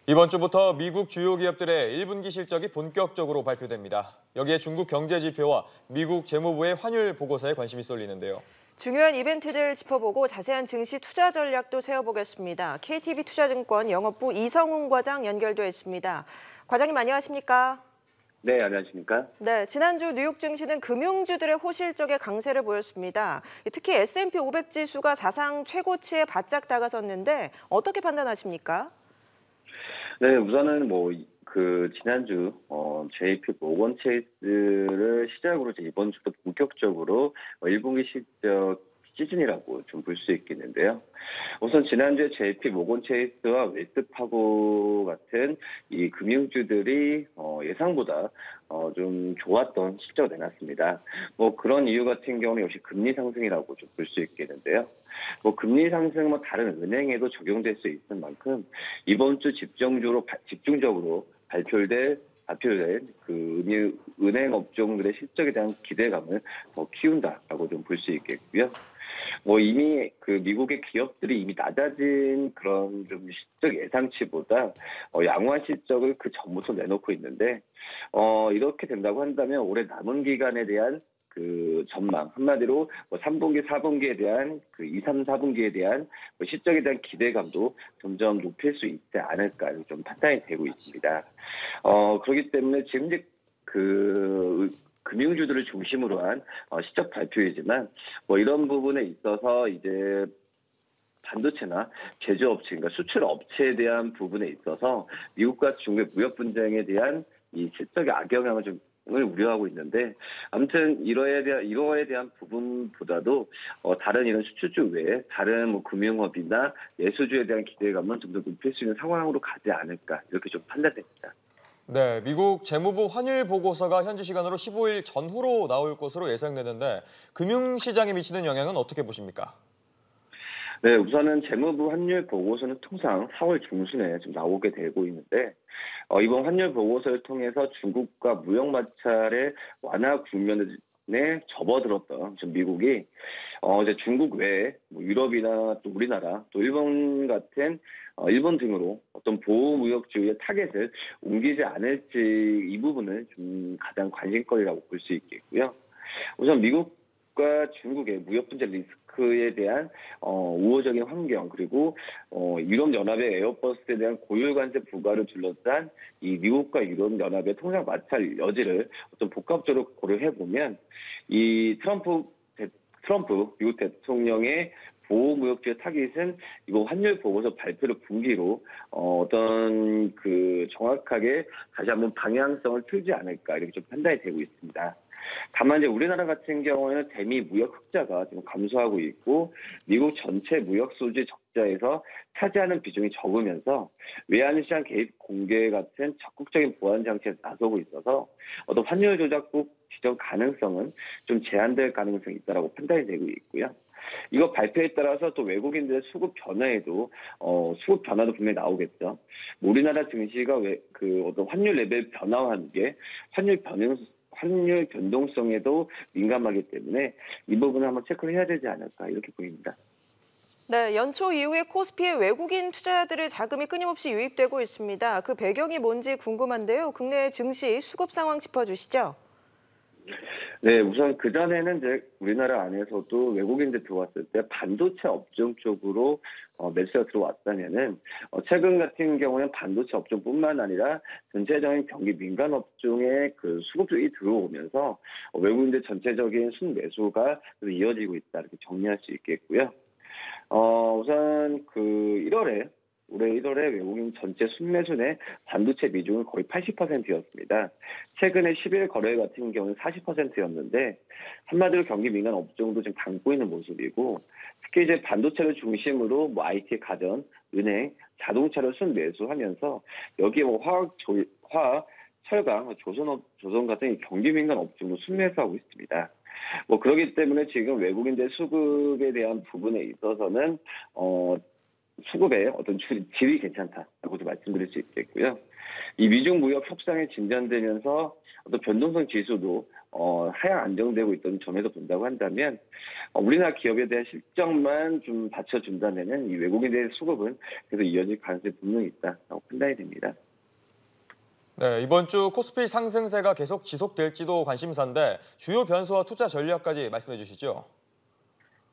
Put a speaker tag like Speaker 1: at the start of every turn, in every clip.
Speaker 1: 이번 주부터 미국 주요 기업들의 1분기 실적이 본격적으로 발표됩니다. 여기에 중국 경제 지표와 미국 재무부의 환율 보고서에 관심이 쏠리는데요.
Speaker 2: 중요한 이벤트들 짚어보고 자세한 증시 투자 전략도 세워보겠습니다. KTB 투자증권 영업부 이성훈 과장 연결돼 있습니다. 과장님 안녕하십니까?
Speaker 3: 네, 안녕하십니까?
Speaker 2: 네, 지난주 뉴욕 증시는 금융주들의 호실적의 강세를 보였습니다. 특히 S&P 500 지수가 사상 최고치에 바짝 다가섰는데 어떻게 판단하십니까?
Speaker 3: 네, 우선은 지난주 JP 모건 체이스를 시작으로 이번 주도 본격적으로 1분기 실적 시즌이라고 좀 볼 수 있겠는데요. 우선 지난주에 JP 모건 체이스와 웨스트파고 같은 이 금융주들이 예상보다 좀 좋았던 실적을 내놨습니다. 그런 이유 같은 경우는 역시 금리 상승이라고 좀 볼 수 있겠는데요. 금리 상승은 다른 은행에도 적용될 수 있을 만큼 이번 주 집중적으로 발표될 그 은행 업종들의 실적에 대한 기대감을 더 키운다라고 좀 볼 수 있겠고요. 이미 미국의 기업들이 이미 낮아진 그런 좀 실적 예상치보다 양호한 실적을 그 전부터 내놓고 있는데 이렇게 된다고 한다면 올해 남은 기간에 대한 그 전망 한마디로 3분기, 4분기에 대한 2, 3, 4분기에 대한 실적에 대한 기대감도 점점 높일 수 있지 않을까 좀 판단이 되고 있습니다. 그렇기 때문에 지금 이제 금융주들을 중심으로 한 실적 발표이지만 이런 부분에 있어서 이제 반도체나 제조업체, 그러니까 수출 업체에 대한 부분에 있어서 미국과 중국의 무역 분쟁에 대한 이 실적의 악영향을 을 우려하고 있는데 아무튼 이거에 대한 부분보다도 다른 이런 수출주 외에 다른 금융업이나 내수주에 대한 기대감은 좀 더 높일 수 있는 상황으로 가지 않을까 이렇게 좀 판단됩니다.
Speaker 1: 네, 미국 재무부 환율 보고서가 현지 시간으로 15일 전후로 나올 것으로 예상되는데 금융시장에 미치는 영향은 어떻게 보십니까?
Speaker 3: 네, 우선은 재무부 환율 보고서는 통상 4월 중순에 좀 나오게 되고 있는데 이번 환율 보고서를 통해서 중국과 무역 마찰의 완화 국면에 접어들었던 좀 미국이 이제 중국 외에 유럽이나 또 우리나라 또 일본 같은 일본 등으로 어떤 보호 무역주의의 타겟을 옮기지 않을지 이 부분을 좀 가장 관심거리라고 볼 수 있겠고요. 우선 미국과 중국의 무역 분쟁 리스크에 대한 우호적인 환경 그리고 유럽연합의 에어버스에 대한 고율 관세 부과를 둘러싼 이 미국과 유럽연합의 통상 마찰 여지를 어떤 복합적으로 고려해 보면 이 트럼프 미국 대통령의 보호무역주의 타깃은 이거 환율 보고서 발표를 분기로 어떤 정확하게 다시 한번 방향성을 틀지 않을까 이렇게 좀 판단이 되고 있습니다. 다만 이제 우리나라 같은 경우에는 대미 무역 흑자가 지금 감소하고 있고 미국 전체 무역 수지 적자에서 차지하는 비중이 적으면서 외환시장 개입 공개 같은 적극적인 보완 장치에 나서고 있어서 어떤 환율 조작국 지정 가능성은 좀 제한될 가능성이 있다라고 판단이 되고 있고요. 이거 발표에 따라서 또 외국인들의 수급 변화도 분명히 나오겠죠. 우리나라 증시가 어떤 환율 레벨 변화와 함께 환율 변동성에도 민감하기 때문에 이 부분을 한번 체크를 해야 되지 않을까 이렇게 보입니다.
Speaker 2: 네, 연초 이후에 코스피에 외국인 투자자들의 자금이 끊임없이 유입되고 있습니다. 그 배경이 뭔지 궁금한데요. 국내 증시 수급 상황 짚어주시죠.
Speaker 3: 네, 우선 그전에는 이제 우리나라 안에서도 외국인들 들어왔을 때 반도체 업종 쪽으로 매수가 들어왔다면은 최근 같은 경우는 반도체 업종뿐만 아니라 전체적인 경기 민감 업종의 수급들이 들어오면서 외국인들 전체적인 순매수가 이어지고 있다 이렇게 정리할 수 있겠고요. 우선 올해 1월에 외국인 전체 순매수의 반도체 비중은 거의 80%였습니다. 최근에 10일 거래 같은 경우는 40%였는데 한마디로 경기 민감 업종도 지금 담고 있는 모습이고 특히 이제 반도체를 중심으로 IT, 가전, 은행, 자동차를 순매수하면서 여기에 화학, 철강, 조선 같은 경기 민감 업종도 순매수하고 있습니다. 그렇기 때문에 지금 외국인들 수급에 대한 부분에 있어서는 수급의 어떤 질이 괜찮다라고도 말씀드릴 수 있겠고요. 이 미중 무역 협상이 진전되면서 어떤 변동성 지수도 하향 안정되고 있던 점에서 본다고 한다면 우리나라 기업에 대한 실적만 좀 받쳐준다면은 이 외국인들의 수급은 계속 이어질 가능성이 분명히 있다라고 판단이 됩니다.
Speaker 1: 네, 이번 주 코스피 상승세가 계속 지속될지도 관심사인데 주요 변수와 투자 전략까지 말씀해 주시죠.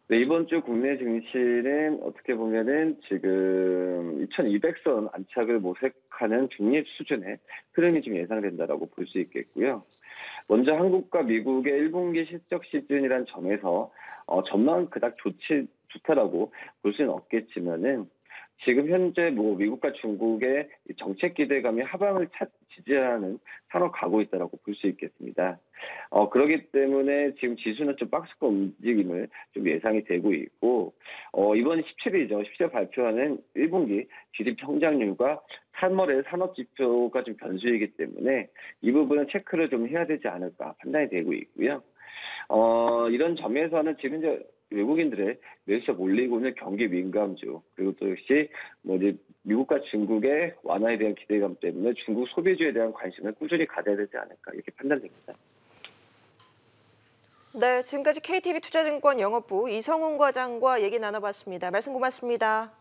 Speaker 3: 네, 이번 주 국내 증시는 어떻게 보면은 지금 2200선 안착을 모색하는 중립 수준의 흐름이 좀 예상된다라고 볼 수 있겠고요. 먼저 한국과 미국의 1분기 실적 시즌이란 점에서 전망은 그닥 좋다라고 볼 수는 없겠지만은 지금 현재 미국과 중국의 정책 기대감이 하방을 지지하는 산으로 가고 있다라고 볼 수 있겠습니다. 그렇기 때문에 지금 지수는 좀 박스권 움직임을 좀 예상이 되고 있고, 이번 17일이죠. 17일 발표하는 1분기 GDP 성장률과 3월의 산업지표가 좀 변수이기 때문에 이 부분은 체크를 좀 해야 되지 않을까 판단이 되고 있고요. 이런 점에서는 지금 이제 외국인들의 매수가 몰리고 있는 경기 민감주, 그리고 또 역시 이제 미국과 중국의 완화에 대한 기대감 때문에 중국 소비주에 대한 관심을 꾸준히 가져야 되지 않을까 이렇게 판단됩니다.
Speaker 2: 네, 지금까지 KTB 투자증권 영업부 이성훈 과장과 얘기 나눠봤습니다. 말씀 고맙습니다.